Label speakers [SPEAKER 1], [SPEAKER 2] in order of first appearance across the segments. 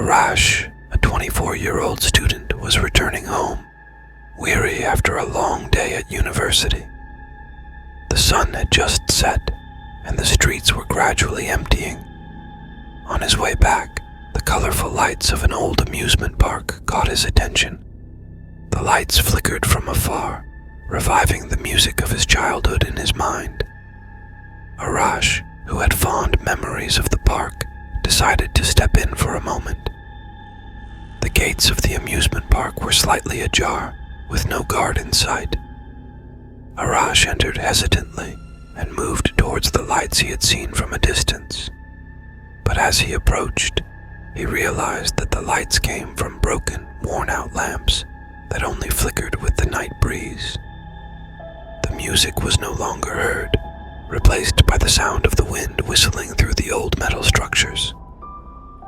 [SPEAKER 1] Arash, a 24-year-old student, was returning home, weary after a long day at university. The sun had just set, and the streets were gradually emptying. On his way back, the colorful lights of an old amusement park caught his attention. The lights flickered from afar, reviving the music of his childhood in his mind. Arash, who had fond memories of the park, decided to step in for a moment. The gates of the amusement park were slightly ajar, with no guard in sight. Arash entered hesitantly and moved towards the lights he had seen from a distance. But as he approached, he realized that the lights came from broken, worn-out lamps that only flickered with the night breeze. The music was no longer heard, replaced by the sound of the wind whistling through the old metal structures.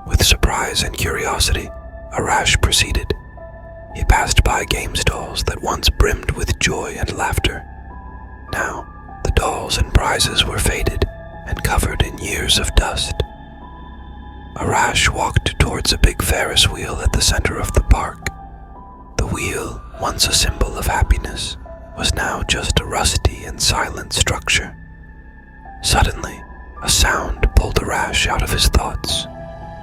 [SPEAKER 1] With surprise and curiosity, Arash proceeded. He passed by game stalls that once brimmed with joy and laughter. Now, the dolls and prizes were faded and covered in years of dust. Arash walked towards a big Ferris wheel at the center of the park. The wheel, once a symbol of happiness, was now just a rusty and silent structure. Suddenly, a sound pulled Arash out of his thoughts,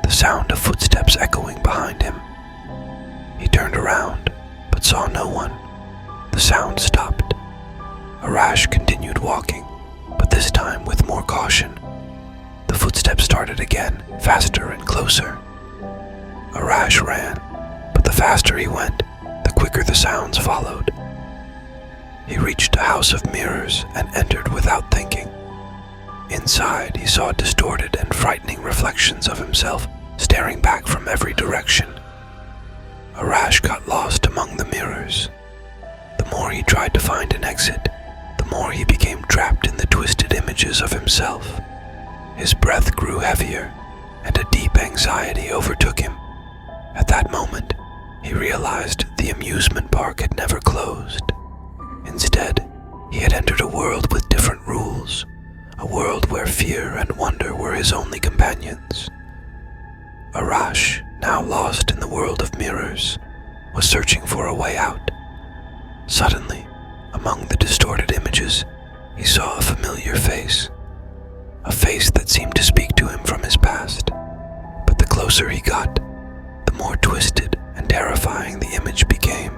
[SPEAKER 1] the sound of footsteps echoing behind him. He turned around, but saw no one. The sound stopped. Arash continued walking, but this time with more caution. The footsteps started again, faster and closer. Arash ran, but the faster he went, the quicker the sounds followed. He reached a house of mirrors and entered without thinking. Inside, he saw distorted and frightening reflections of himself staring back from every direction. Arash got lost among the mirrors. The more he tried to find an exit, the more he became trapped in the twisted images of himself. His breath grew heavier, and a deep anxiety overtook him. At that moment, he realized the amusement park had never closed. Instead, he had entered a world with different rules, a world where fear and wonder were his only companions. Arash, now lost in the world of mirrors, was searching for a way out. Suddenly, among the distorted images, he saw a familiar face. A face that seemed to speak to him from his past. But the closer he got, the more twisted and terrifying the image became.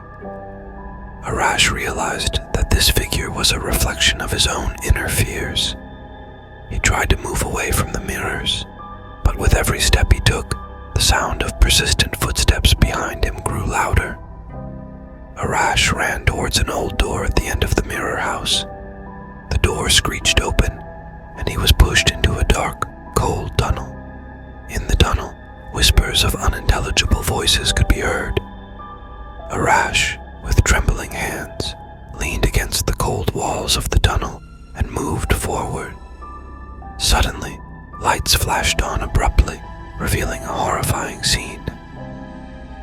[SPEAKER 1] Arash realized that this figure was a reflection of his own inner fears. He tried to move away from the mirrors, but with every step he took, the sound of persistent footsteps behind him grew louder. Arash ran towards an old door at the end of the mirror house. The door screeched open, and he was pushed into a dark, cold tunnel. In the tunnel, whispers of unintelligible voices could be heard. Arash, with trembling hands, leaned against the cold walls of the tunnel and moved forward. Suddenly, lights flashed on abruptly, revealing a horrifying scene.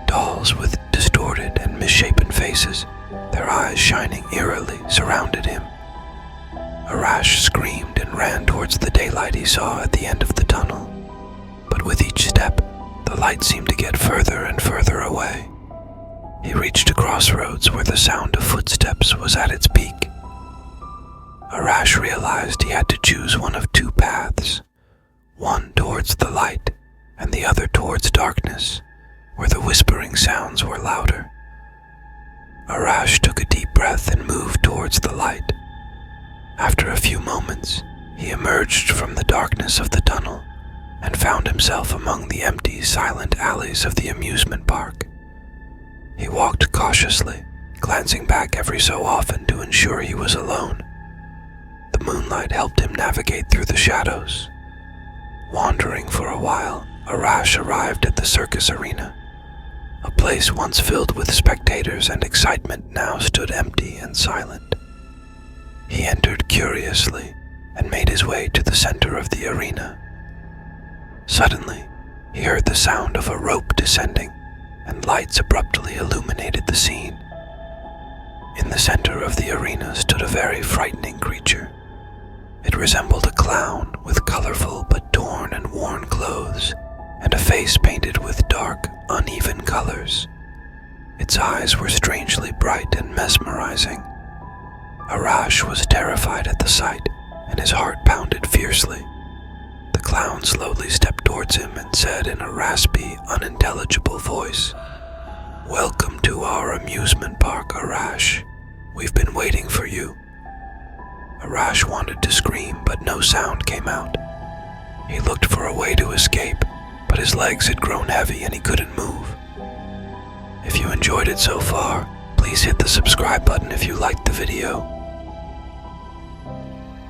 [SPEAKER 1] Dolls with distorted and misshapen faces, their eyes shining eerily, surrounded him. Arash screamed and ran towards the daylight he saw at the end of the tunnel. But with each step, the light seemed to get further and further away. He reached a crossroads where the sound of footsteps was at its peak. Arash realized he had to choose one of two paths, one towards the light and the other towards darkness, where the whispering sounds were louder. Arash took a deep breath and moved towards the light. After a few moments, he emerged from the darkness of the tunnel and found himself among the empty, silent alleys of the amusement park. He walked cautiously, glancing back every so often to ensure he was alone. The moonlight helped him navigate through the shadows. Wandering for a while, Arash arrived at the circus arena. A place once filled with spectators and excitement now stood empty and silent. He entered curiously and made his way to the center of the arena. Suddenly, he heard the sound of a rope descending, and lights abruptly illuminated the scene. In the center of the arena stood a very frightening creature. It resembled a clown with colorful but torn and worn clothes, and a face painted with dark, uneven colors. Its eyes were strangely bright and mesmerizing. Arash was terrified at the sight, and his heart pounded fiercely. The clown slowly stepped towards him and said in a raspy, unintelligible voice, "Welcome to our amusement park, Arash. We've been waiting for you." Arash wanted to scream, but no sound came out. He looked for a way to escape, but his legs had grown heavy and he couldn't move. If you enjoyed it so far, please hit the subscribe button if you liked the video.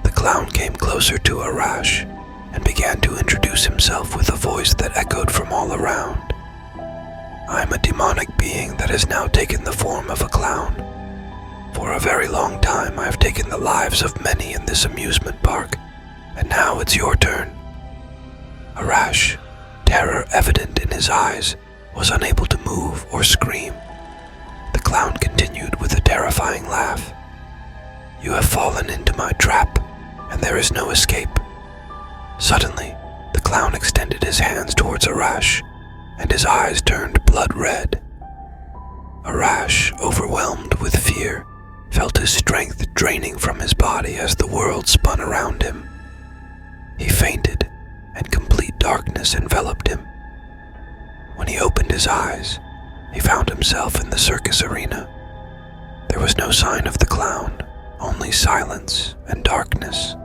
[SPEAKER 1] The clown came closer to Arash and began to introduce himself with a voice that echoed from all around. "I'm a demonic being that has now taken the form of a clown. For a very long time I have taken the lives of many in this amusement park, and now it's your turn." Arash, terror evident in his eyes, was unable to move or scream. The clown continued with a terrifying laugh. "You have fallen into my trap, and there is no escape." Suddenly, the clown extended his hands towards Arash, and his eyes turned blood red. Arash, overwhelmed with fear, felt his strength draining from his body as the world spun around him. He fainted, and complete darkness enveloped him. When he opened his eyes, he found himself in the circus arena. There was no sign of the clown, only silence and darkness.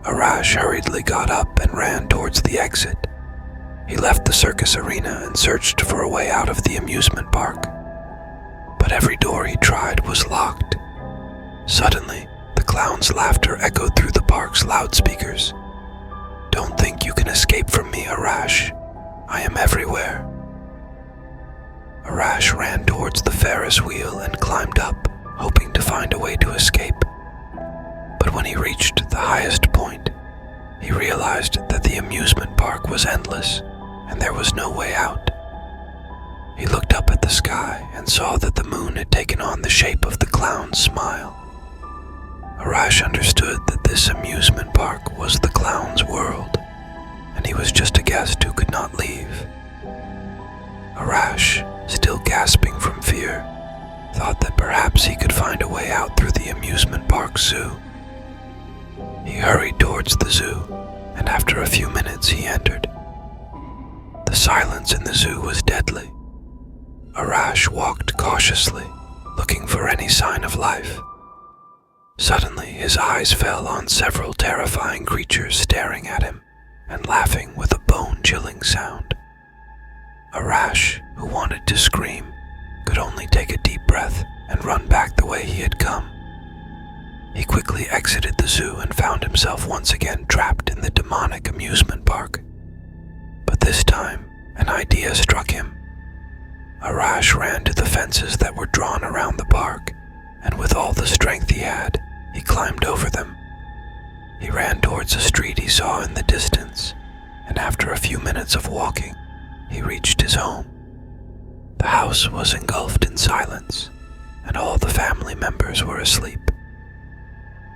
[SPEAKER 1] Arash hurriedly got up and ran towards the exit. He left the circus arena and searched for a way out of the amusement park. But every door he tried was locked. Suddenly, the clown's laughter echoed through the park's loudspeakers. "Don't think you can escape from me, Arash. I am everywhere." Arash ran towards the Ferris wheel and climbed up, hoping to find a way to escape. But when he reached the highest point, he realized that the amusement park was endless, and there was no way out. He looked up at the sky and saw that the moon had taken on the shape of the clown's smile. Arash understood that this amusement park was the clown's world, and he was just a guest who could not leave. Arash, still gasping from fear, thought that perhaps he could find a way out through the amusement park zoo. He hurried towards the zoo, and after a few minutes he entered. The silence in the zoo was deadly. Arash walked cautiously, looking for any sign of life. Suddenly, his eyes fell on several terrifying creatures staring at him and laughing with a bone-chilling sound. Arash, who wanted to scream, could only take a deep breath and run back the way he had come. He quickly exited the zoo and found himself once again trapped in the demonic amusement park. But this time, an idea struck him. Arash ran to the fences that were drawn around the park, and with all the strength he had, he climbed over them. He ran towards a street he saw in the distance, and after a few minutes of walking, he reached his home. The house was engulfed in silence, and all the family members were asleep.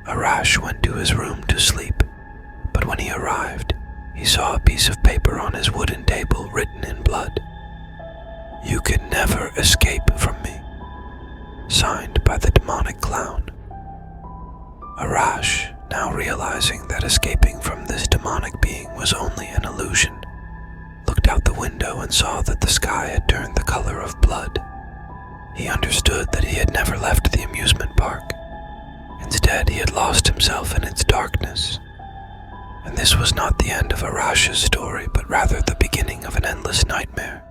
[SPEAKER 1] Arash went to his room to sleep, but when he arrived, he saw a piece of paper on his wooden table written in blood. "You can never escape from me." Signed by the demonic clown. Arash, now realizing that escaping from this demonic being was only an illusion, looked out the window and saw that the sky had turned the color of blood. He understood that he had never left the amusement park. Instead, he had lost himself in its darkness. And this was not the end of Arash's story, but rather the beginning of an endless nightmare.